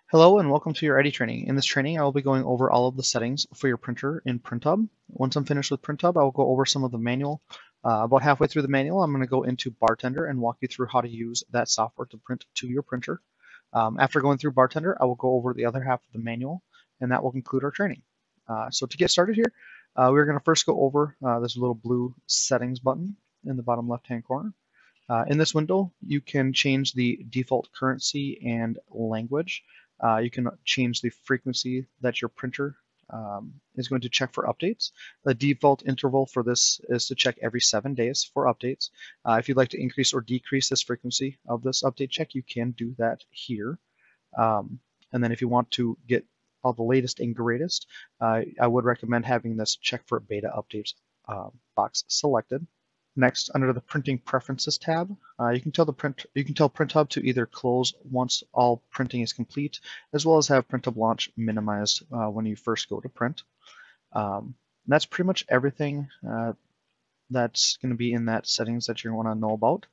Hello and welcome to your ID training. In this training, I will be going over all of the settings for your printer in PrintHub. Once I'm finished with PrintHub, I will go over some of the manual. About halfway through the manual, I'm going to go into Bartender and walk you through how to use that software to print to your printer. After going through Bartender, I will go over the other half of the manual, and that will conclude our training. So to get started here, we're going to first go over this little blue settings button in the bottom left-hand corner. In this window, you can change the default currency and language. You can change the frequency that your printer is going to check for updates. The default interval for this is to check every 7 days for updates. If you'd like to increase or decrease this frequency of this update check, you can do that here. And then if you want to get all the latest and greatest, I would recommend having this check for beta updates box selected. Next, under the Printing Preferences tab, you can tell PrintHub to either close once all printing is complete, as well as have PrintHub launch minimized when you first go to print. That's pretty much everything that's going to be in that settings that you want to know about.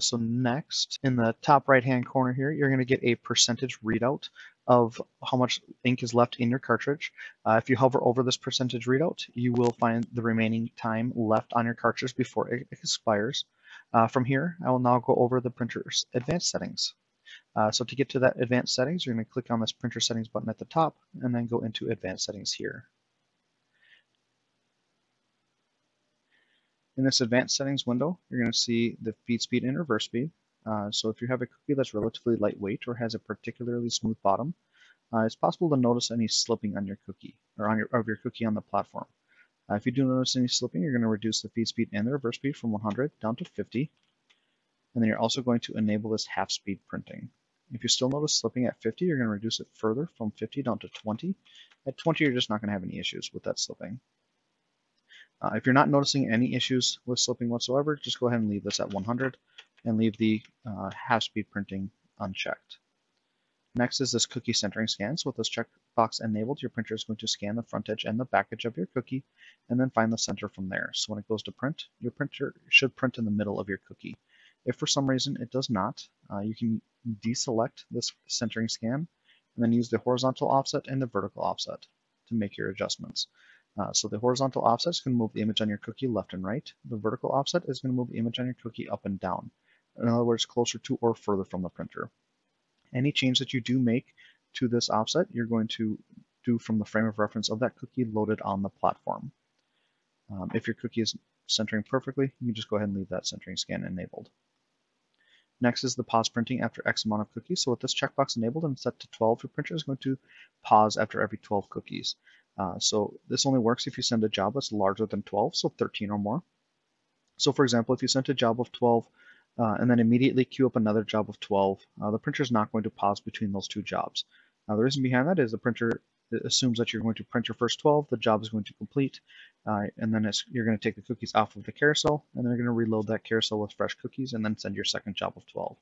So next, in the top right-hand corner here, you're going to get a percentage readout of how much ink is left in your cartridge. If you hover over this percentage readout, you will find the remaining time left on your cartridge before it expires. From here, I will now go over the printer's advanced settings. So to get to that advanced settings, you're going to click on this printer settings button at the top and then go into advanced settings here. In this advanced settings window, you're going to see the feed speed and reverse speed. So if you have a cookie that's relatively lightweight or has a particularly smooth bottom, it's possible to notice any slipping on your cookie or on your cookie on the platform. If you do notice any slipping, you're going to reduce the feed speed and the reverse speed from 100 down to 50. And then you're also going to enable this half speed printing. If you still notice slipping at 50, you're going to reduce it further from 50 down to 20. At 20, you're just not going to have any issues with that slipping. If you're not noticing any issues with slipping whatsoever, just go ahead and leave this at 100 and leave the half speed printing unchecked. Next is this cookie centering scan. So with this checkbox enabled, your printer is going to scan the front edge and the back edge of your cookie and then find the center from there. So when it goes to print, your printer should print in the middle of your cookie. If for some reason it does not, you can deselect this centering scan and then use the horizontal offset and the vertical offset to make your adjustments. So the horizontal offset is going to move the image on your cookie left and right. The vertical offset is going to move the image on your cookie up and down. In other words, closer to or further from the printer. Any change that you do make to this offset, you're going to do from the frame of reference of that cookie loaded on the platform. If your cookie is centering perfectly, you can just go ahead and leave that centering scan enabled. Next is the pause printing after X amount of cookies. So with this checkbox enabled and set to 12, your printer is going to pause after every 12 cookies. So this only works if you send a job that's larger than 12, so 13 or more. So for example, if you sent a job of 12 and then immediately queue up another job of 12, the printer is not going to pause between those two jobs. The reason behind that is the printer assumes that you're going to print your first 12, the job is going to complete, and then you're going to take the cookies off of the carousel, and then you're going to reload that carousel with fresh cookies and then send your second job of 12.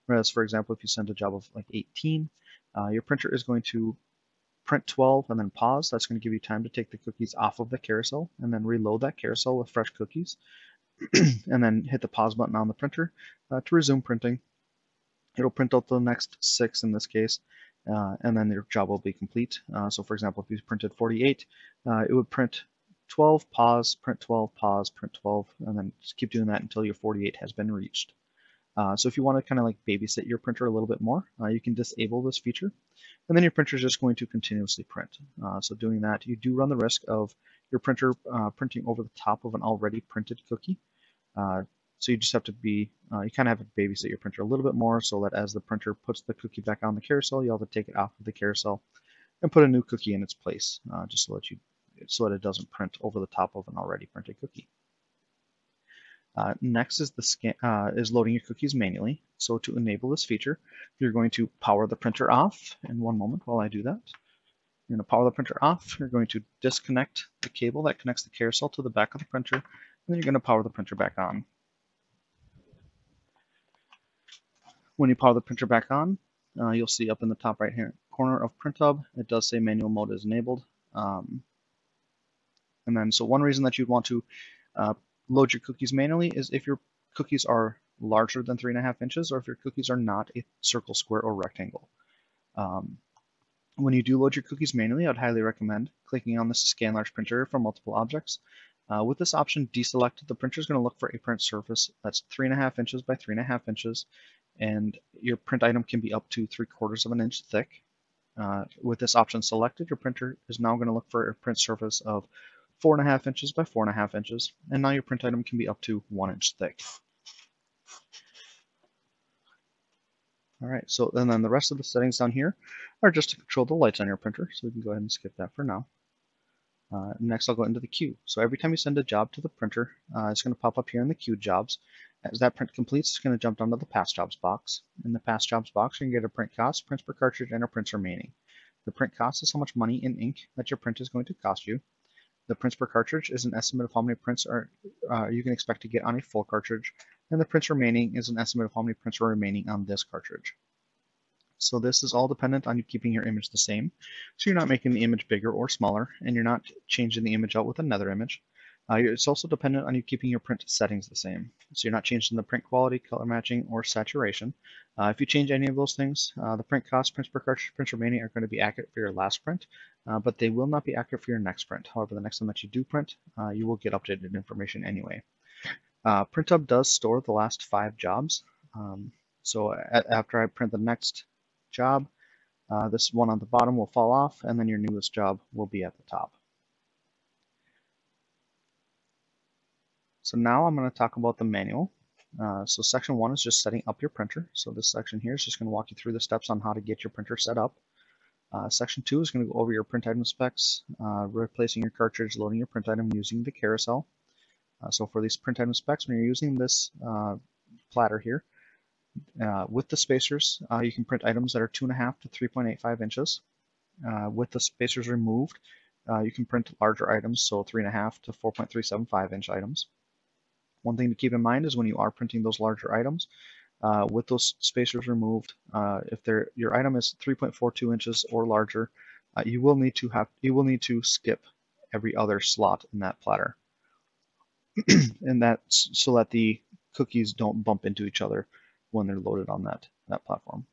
Whereas, for example, if you send a job of like 18, your printer is going to print 12 and then pause. That's going to give you time to take the cookies off of the carousel and then reload that carousel with fresh cookies and then hit the pause button on the printer to resume printing. It'll print out the next 6 in this case, and then your job will be complete. So for example, if you printed 48, it would print 12, pause, print 12, pause, print 12, and then just keep doing that until your 48 has been reached. So if you want to kind of like babysit your printer a little bit more, you can disable this feature, and then your printer is just going to continuously print. So doing that, you do run the risk of your printer printing over the top of an already printed cookie. So you just have to be, you kind of have to babysit your printer a little bit more so that as the printer puts the cookie back on the carousel, you'll have to take it off of the carousel and put a new cookie in its place, just so that it doesn't print over the top of an already printed cookie. Next is is loading your cookies manually. So to enable this feature, you're going to power the printer off. In one moment while I do that, you're going to power the printer off. You're going to disconnect the cable that connects the carousel to the back of the printer, and then you're going to power the printer back on. When you power the printer back on, you'll see up in the top right hand corner of PrintHub, it does say manual mode is enabled. And then, so one reason that you'd want to load your cookies manually is if your cookies are larger than 3.5 inches or if your cookies are not a circle, square, or rectangle. When you do load your cookies manually, I'd highly recommend clicking on this Scan Large Printer for multiple objects. With this option deselected, the printer is going to look for a print surface that's 3.5 inches by 3.5 inches, and your print item can be up to 3/4 of an inch thick. With this option selected, your printer is now going to look for a print surface of 4.5 inches by 4.5 inches, and now your print item can be up to 1 inch thick. All right, so and then the rest of the settings down here are just to control the lights on your printer, so we can go ahead and skip that for now. Next, I'll go into the queue. So every time you send a job to the printer, it's going to pop up here in the queued jobs. As that print completes, it's going to jump down to the past jobs box. In the past jobs box, you can get a print cost, prints per cartridge, and a prints remaining. The print cost is how much money in ink that your print is going to cost you. The prints per cartridge is an estimate of how many prints you can expect to get on a full cartridge, and the prints remaining is an estimate of how many prints are remaining on this cartridge. So this is all dependent on you keeping your image the same. So you're not making the image bigger or smaller, and you're not changing the image out with another image. It's also dependent on you keeping your print settings the same. So you're not changing the print quality, color matching, or saturation. If you change any of those things, the print cost, prints per cartridge, prints remaining are going to be accurate for your last print, but they will not be accurate for your next print. However, the next time that you do print, you will get updated information anyway. PrintHub does store the last 5 jobs. So after I print the next job, this one on the bottom will fall off, and then your newest job will be at the top. So now I'm going to talk about the manual. So section 1 is just setting up your printer. So this section here is just going to walk you through the steps on how to get your printer set up. Section 2 is going to go over your print item specs, replacing your cartridge, loading your print item using the carousel. So for these print item specs, when you're using this platter here, with the spacers, you can print items that are 2.5 to 3.85 inches. With the spacers removed, you can print larger items, so 3.5 to 4.375 inch items. One thing to keep in mind is when you are printing those larger items, with those spacers removed, if your item is 3.42 inches or larger, you will need to skip every other slot in that platter, and that's so that the cookies don't bump into each other when they're loaded on that platform.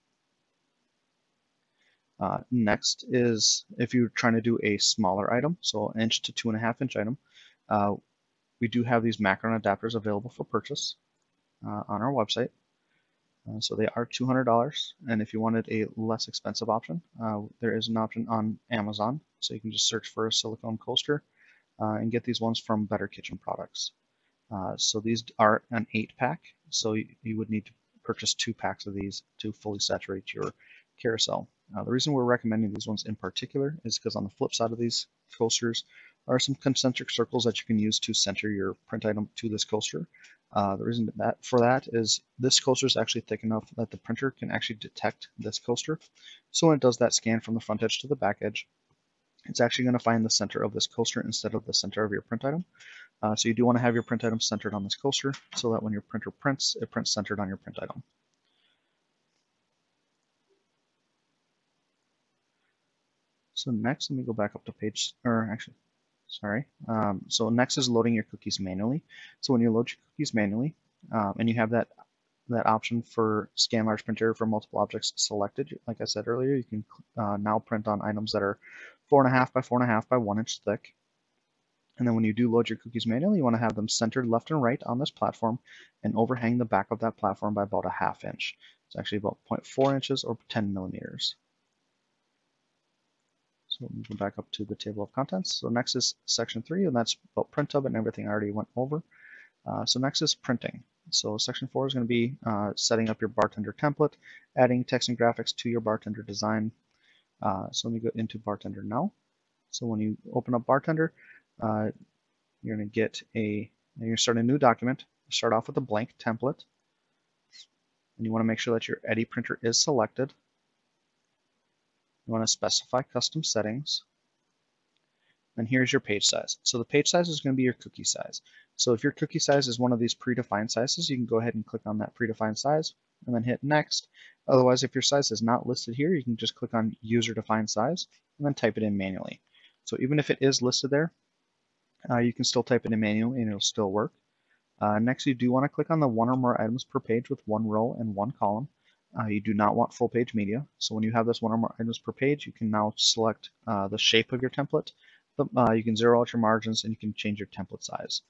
Next is if you're trying to do a smaller item, so 1 inch to 2.5 inch item, we do have these Macron adapters available for purchase on our website. So they are $200, and if you wanted a less expensive option, there is an option on Amazon. So you can just search for a silicone coaster and get these ones from Better Kitchen Products. So these are an 8-pack, so you would need to purchase 2 packs of these to fully saturate your carousel. The reason we're recommending these ones in particular is because on the flip side of these coasters are some concentric circles that you can use to center your print item to this coaster. The reason for that is this coaster is actually thick enough that the printer can actually detect this coaster. So when it does that scan from the front edge to the back edge, it's actually going to find the center of this coaster instead of the center of your print item. So you do want to have your print item centered on this coaster so that when your printer prints, it prints centered on your print item. So next, let me go back up to page, or actually, sorry. So next is loading your cookies manually. So when you load your cookies manually, and you have that option for Scan Large Printer for multiple objects selected, like I said earlier, you can now print on items that are 4.5 by 4.5 by 1 inch thick. And then when you do load your cookies manually, you want to have them centered left and right on this platform and overhang the back of that platform by about 1/2 inch. It's actually about 0.4 inches or 10 millimeters. So we'll go back up to the table of contents. So next is section 3, and that's about PrintHub and everything I already went over. So next is printing. So section 4 is going to be setting up your bartender template, adding text and graphics to your bartender design. So let me go into bartender now. So when you open up bartender, you're going to you're going to start a new document. Start off with a blank template, and you want to make sure that your Eddy printer is selected. You want to specify custom settings. And here's your page size. So the page size is going to be your cookie size. So if your cookie size is one of these predefined sizes, you can go ahead and click on that predefined size and then hit next. Otherwise, if your size is not listed here, you can just click on user defined size and then type it in manually. So even if it is listed there, you can still type it in manually and it'll still work. Next, you do want to click on the 1 or more items per page with 1 row and 1 column. You do not want full page media. So when you have this one or more items per page, you can now select the shape of your template. You can zero out your margins and you can change your template size.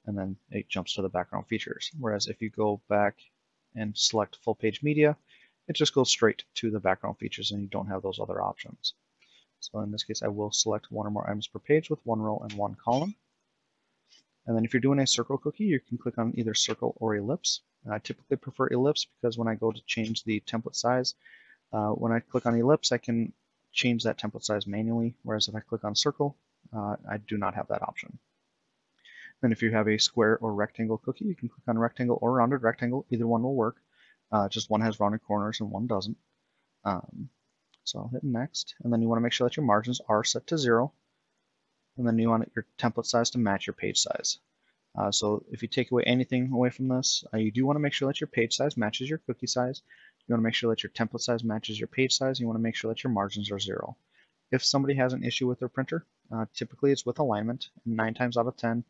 And then it jumps to the background features. Whereas if you go back and select full page media, it just goes straight to the background features and you don't have those other options. So in this case, I will select one or more items per page with one row and one column. And then if you're doing a circle cookie, you can click on either circle or ellipse. I typically prefer ellipse because when I go to change the template size, when I click on ellipse, I can change that template size manually, whereas if I click on circle, I do not have that option. Then if you have a square or rectangle cookie, you can click on rectangle or rounded rectangle. Either one will work. Just one has rounded corners and one doesn't. So I'll hit next, and then you want to make sure that your margins are set to 0, and then you want your template size to match your page size. So if you take away anything away from this, you do want to make sure that your page size matches your cookie size. You want to make sure that your template size matches your page size. You want to make sure that your margins are 0. If somebody has an issue with their printer, typically it's with alignment. 9 times out of 10,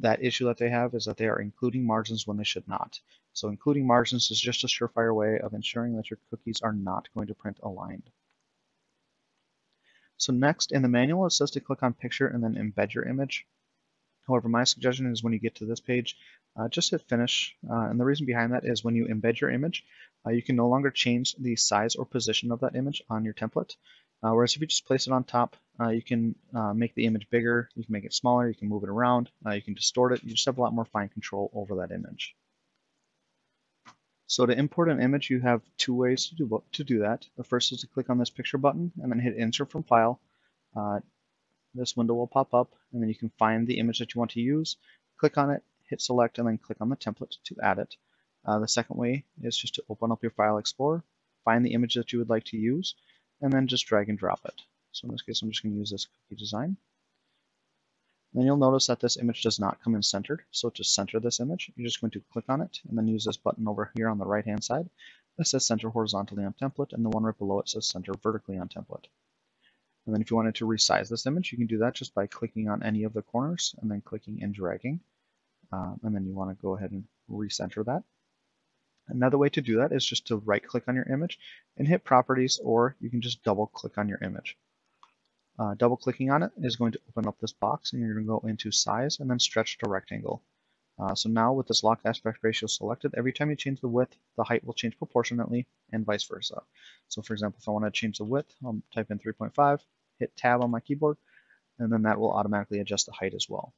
that issue that they have is that they are including margins when they should not. So including margins is just a surefire way of ensuring that your cookies are not going to print aligned. So next, in the manual, it says to click on picture and then embed your image. However, my suggestion is when you get to this page, just hit finish. And the reason behind that is when you embed your image, you can no longer change the size or position of that image on your template. Whereas if you just place it on top, you can make the image bigger, you can make it smaller, you can move it around, you can distort it. You just have a lot more fine control over that image. So to import an image, you have 2 ways to do that. The first is to click on this picture button and then hit insert from file. This window will pop up, and then you can find the image that you want to use, click on it, hit select, and then click on the template to add it. The second way is just to open up your File Explorer, find the image that you would like to use, and then just drag and drop it. So in this case, I'm just going to use this cookie design. Then you'll notice that this image does not come in centered. So to center this image, you're just going to click on it and then use this button over here on the right-hand side that says center horizontally on template, and the one right below it says center vertically on template. And then if you wanted to resize this image, you can do that just by clicking on any of the corners and then clicking and dragging. And then you want to go ahead and recenter that. Another way to do that is just to right-click on your image and hit Properties, or you can just double-click on your image. Double-clicking on it is going to open up this box, and you're going to go into Size and then Stretch to Rectangle. So now with this lock aspect ratio selected, every time you change the width, the height will change proportionately, and vice versa. So for example, if I want to change the width, I'll type in 3.5, hit Tab on my keyboard, and then that will automatically adjust the height as well.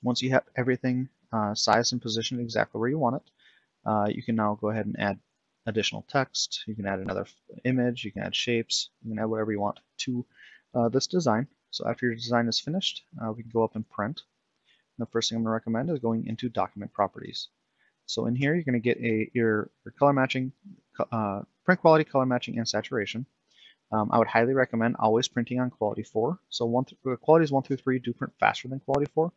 Once you have everything sized and positioned exactly where you want it, you can now go ahead and add additional text. You can add another image, you can add shapes, you can add whatever you want to this design. So after your design is finished, we can go up and print. The first thing I'm going to recommend is going into Document Properties. So in here, you're going to get your color matching, print quality, color matching, and saturation. I would highly recommend always printing on quality 4. So qualities 1 through 3 do print faster than quality 4,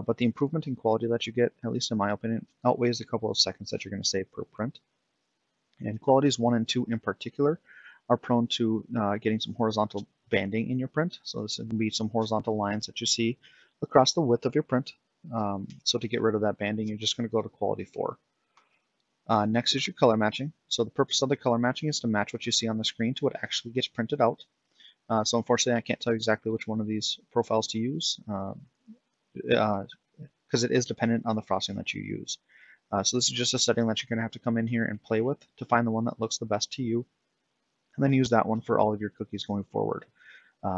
but the improvement in quality that you get, at least in my opinion, outweighs the couple of seconds that you're going to save per print. And qualities 1 and 2 in particular are prone to getting some horizontal banding in your print. So this can be some horizontal lines that you see across the width of your print. So to get rid of that banding, you're just going to go to quality 4. Next is your color matching. So the purpose of the color matching is to match what you see on the screen to what actually gets printed out. So unfortunately, I can't tell you exactly which one of these profiles to use because it is dependent on the frosting that you use. So this is just a setting that you're going to have to come in here and play with to find the one that looks the best to you, and then use that one for all of your cookies going forward.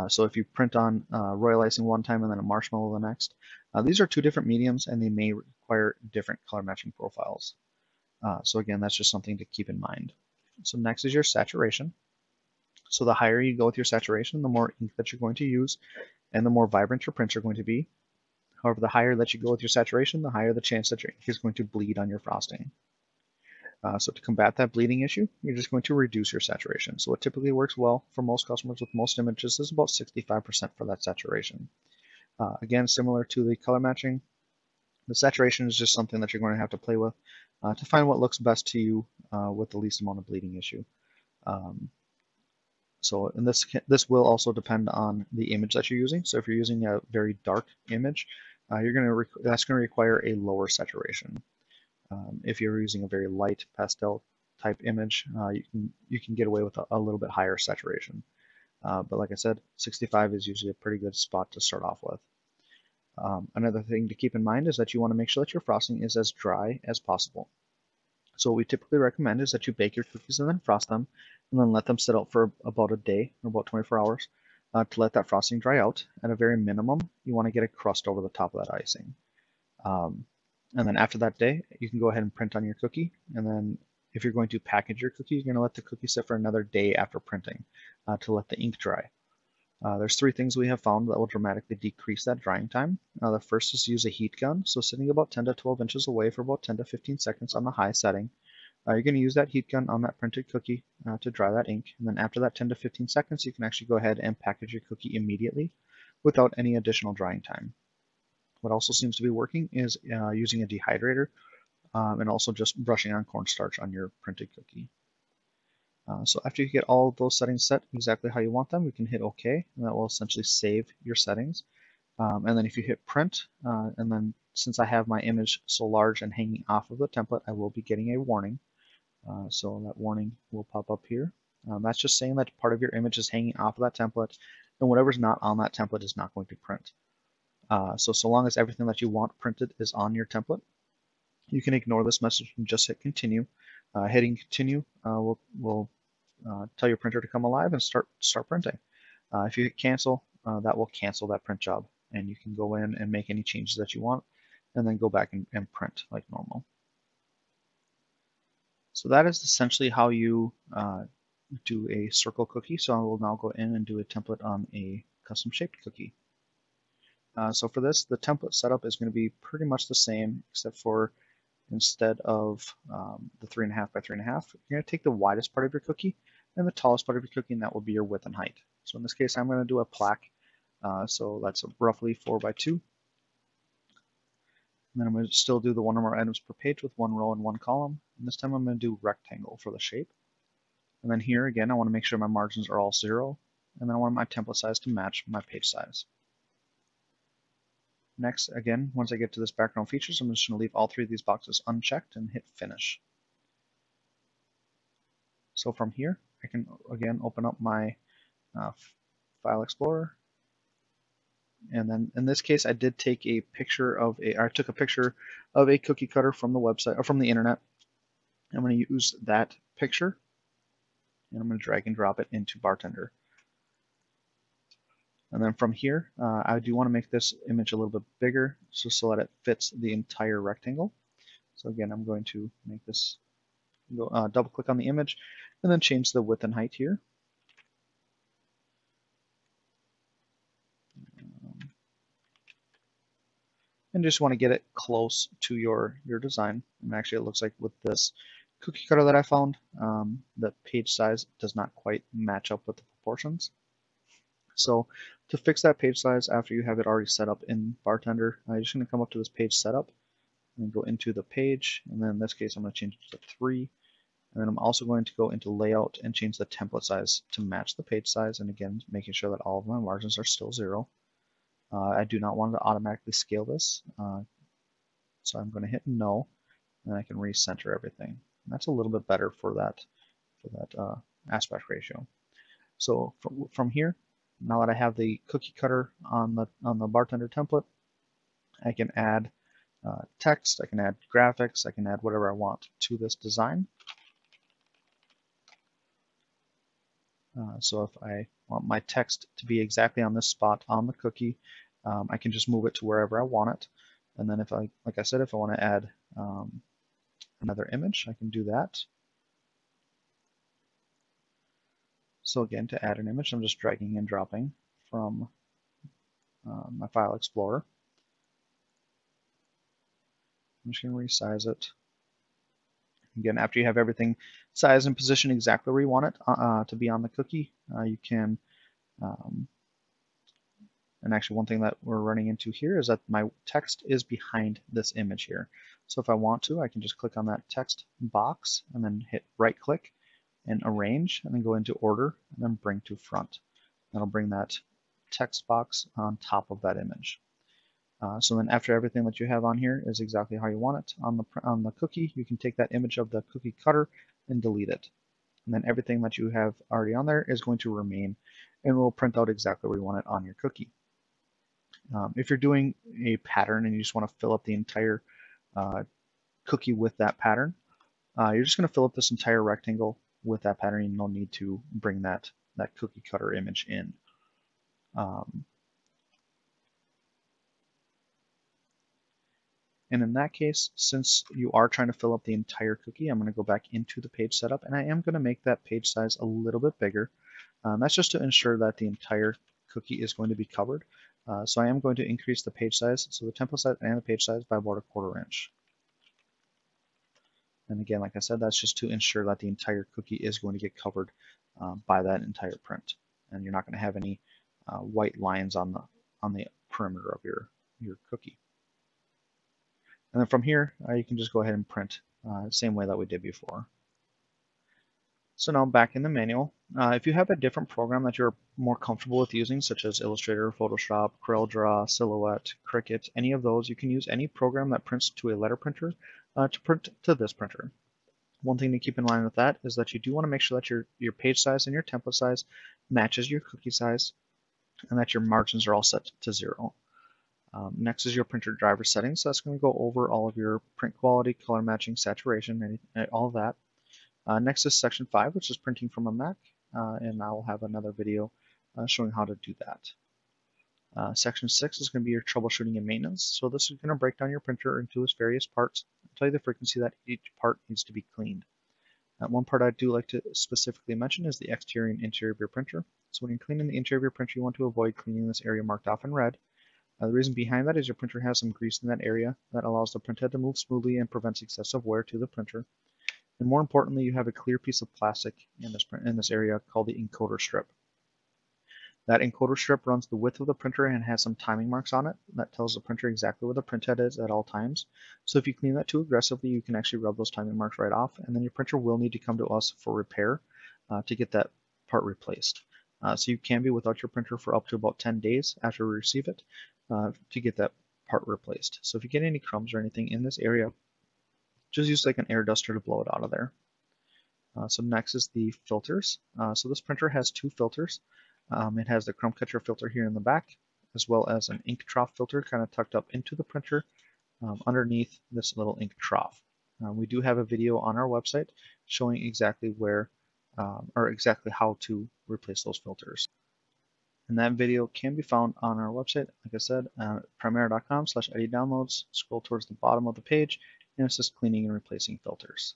So if you print on royal icing one time and then a marshmallow the next, these are 2 different mediums and they may require different color matching profiles. So again, that's just something to keep in mind. So next is your saturation. So the higher you go with your saturation, the more ink that you're going to use and the more vibrant your prints are going to be. However, the higher that you go with your saturation, the higher the chance that your ink is going to bleed on your frosting. So to combat that bleeding issue, you're just going to reduce your saturation. So what typically works well for most customers with most images is about 65% for that saturation. Again, similar to the color matching, the saturation is just something that you're going to have to play with to find what looks best to you with the least amount of bleeding issue. So in this will also depend on the image that you're using. So if you're using a very dark image, that's going to require a lower saturation. If you're using a very light pastel type image, you can get away with a little bit higher saturation. But like I said, 65 is usually a pretty good spot to start off with. Another thing to keep in mind is that you want to make sure that your frosting is as dry as possible. So what we typically recommend is that you bake your cookies and then frost them, and then let them sit out for about a day, or about 24 hours, to let that frosting dry out. At a very minimum, you want to get a crust over the top of that icing. And then after that day, you can go ahead and print on your cookie. And then if you're going to package your cookie, you're going to let the cookie sit for another day after printing to let the ink dry. There's 3 things we have found that will dramatically decrease that drying time. The first is to use a heat gun, so sitting about 10 to 12 inches away for about 10 to 15 seconds on the high setting. You're going to use that heat gun on that printed cookie to dry that ink, and then after that 10 to 15 seconds, you can actually go ahead and package your cookie immediately without any additional drying time. What also seems to be working is using a dehydrator and also just brushing on cornstarch on your printed cookie. So after you get all of those settings set exactly how you want them, we can hit OK, and that will essentially save your settings. And then if you hit print, and then since I have my image so large and hanging off of the template, I will be getting a warning. So that warning will pop up here. That's just saying that part of your image is hanging off of that template, and whatever's not on that template is not going to print. So long as everything that you want printed is on your template, you can ignore this message and just hit continue. Hitting continue will tell your printer to come alive and start printing. If you hit cancel, that will cancel that print job, and you can go in and make any changes that you want, and then go back and print like normal. So that is essentially how you do a circle cookie. So I will now go in and do a template on a custom shaped cookie. So for this, the template setup is going to be pretty much the same, except for instead of the 3.5 by 3.5, you're going to take the widest part of your cookie and the tallest part of your cookie, and that will be your width and height. So in this case, I'm going to do a plaque. So that's roughly 4 by 2. And then I'm going to still do the 1 or more items per page with 1 row and 1 column. And this time I'm going to do rectangle for the shape. And then here again, I want to make sure my margins are all 0. And then I want my template size to match my page size. Next, again, once I get to this background features, I'm just going to leave all 3 of these boxes unchecked and hit finish. So from here, I can again open up my file explorer. And then in this case, I did take a picture of I took a picture of a cookie cutter from the website or from the internet. I'm going to use that picture, and I'm going to drag and drop it into Bartender. And then from here, I do want to make this image a little bit bigger so that it fits the entire rectangle. So again, I'm going to make this, double click on the image, and then change the width and height here. And just want to get it close to your design. And actually it looks like with this cookie cutter that I found, the page size does not quite match up with the proportions. So to fix that page size after you have it already set up in Bartender, I'm just going to come up to this page setup and go into the page, and then in this case I'm going to change it to 3. And then I'm also going to go into layout and change the template size to match the page size, and again making sure that all of my margins are still 0. I do not want to automatically scale this, so I'm going to hit no, and I can recenter everything. And that's a little bit better for that aspect ratio. So from here, now that I have the cookie cutter on the Bartender template, I can add text, I can add graphics, I can add whatever I want to this design. So if I want my text to be exactly on this spot on the cookie, I can just move it to wherever I want it. And then if like I said, if I want to add another image, I can do that. So again, to add an image, I'm just dragging and dropping from my file explorer. I'm just going to resize it. Again, after you have everything sized and positioned exactly where you want it to be on the cookie, you can, and actually one thing that we're running into here is that my text is behind this image here. So if I want to, I can just click on that text box and then hit right click and arrange, and then go into order and then bring to front. That'll bring that text box on top of that image. So then after everything that you have on here is exactly how you want it on the cookie, you can take that image of the cookie cutter and delete it. And then everything that you have already on there is going to remain and will print out exactly where you want it on your cookie. If you're doing a pattern and you just want to fill up the entire cookie with that pattern, you're just going to fill up this entire rectangle with that pattern. You don't need to bring that cookie cutter image in. And in that case, since you are trying to fill up the entire cookie, I'm going to go back into the page setup, and I am going to make that page size a little bit bigger. That's just to ensure that the entire cookie is going to be covered. So I am going to increase the page size, so the template size and the page size, by about 1/4 inch. And again, like I said, that's just to ensure that the entire cookie is going to get covered by that entire print, and you're not going to have any white lines on the perimeter of your cookie. And then from here, you can just go ahead and print the same way that we did before. So now back in the manual, if you have a different program that you're more comfortable with using, such as Illustrator, Photoshop, CorelDRAW, Silhouette, Cricut, any of those, you can use any program that prints to a letter printer to print to this printer. One thing to keep in mind with that is that you do want to make sure that your page size and your template size matches your cookie size, and that your margins are all set to 0. Next is your printer driver settings. So that's going to go over all of your print quality, color matching, saturation, all of that. Next is section 5, which is printing from a Mac, and I will have another video showing how to do that. Section 6 is going to be your troubleshooting and maintenance. So this is going to break down your printer into its various parts and tell you the frequency that each part needs to be cleaned. One part I do like to specifically mention is the exterior and interior of your printer. So when you're cleaning the interior of your printer, you want to avoid cleaning this area marked off in red. The reason behind that is your printer has some grease in that area that allows the printhead to move smoothly and prevents excessive wear to the printer. And more importantly, you have a clear piece of plastic in this area called the encoder strip. That encoder strip runs the width of the printer and has some timing marks on it that tells the printer exactly where the printhead is at all times. So if you clean that too aggressively, you can actually rub those timing marks right off, and then your printer will need to come to us for repair to get that part replaced. So you can be without your printer for up to about 10 days after we receive it to get that part replaced. So if you get any crumbs or anything in this area, just use like an air duster to blow it out of there. So next is the filters. So this printer has 2 filters. It has the crumb catcher filter here in the back, as well as an ink trough filter kind of tucked up into the printer underneath this little ink trough. We do have a video on our website showing exactly where or exactly how to replace those filters. And that video can be found on our website, like I said, primera.com/eddownloads. Scroll towards the bottom of the page, and it's just cleaning and replacing filters.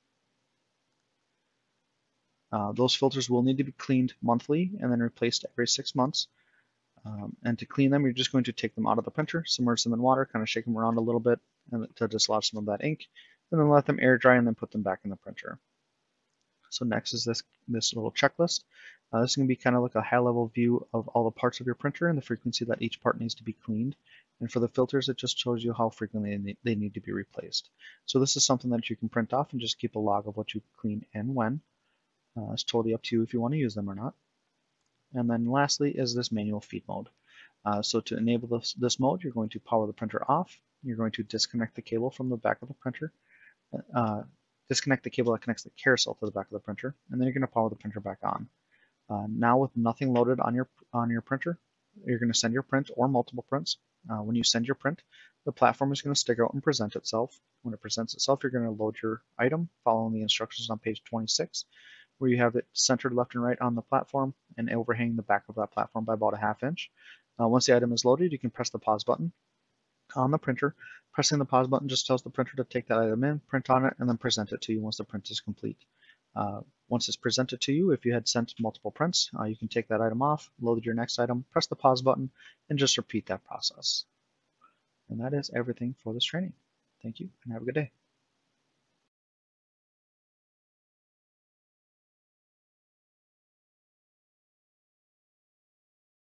Those filters will need to be cleaned monthly and then replaced every 6 months. And to clean them, you're just going to take them out of the printer, submerge them in water, kind of shake them around a little bit and to dislodge some of that ink, and then let them air dry and then put them back in the printer. So next is this little checklist. This is going to be kind of like a high-level view of all the parts of your printer and the frequency that each part needs to be cleaned. And for the filters, it just shows you how frequently they need to be replaced. So this is something that you can print off and just keep a log of what you clean and when. It's totally up to you if you want to use them or not. And then lastly is this manual feed mode. So to enable this mode, you're going to power the printer off. You're going to disconnect the cable from the back of the printer. Disconnect the cable that connects the carousel to the back of the printer, and then you're going to power the printer back on. Now with nothing loaded on your printer, you're going to send your print or multiple prints. When you send your print, the platform is going to stick out and present itself. When it presents itself, you're going to load your item following the instructions on page 26, where you have it centered left and right on the platform and overhanging the back of that platform by about a 1/2 inch. Once the item is loaded, you can press the pause button on the printer. Pressing the pause button just tells the printer to take that item in, print on it, and then present it to you once the print is complete. Once it's presented to you, if you had sent multiple prints, you can take that item off, load your next item, press the pause button, and just repeat that process. And that is everything for this training. Thank you, and have a good day.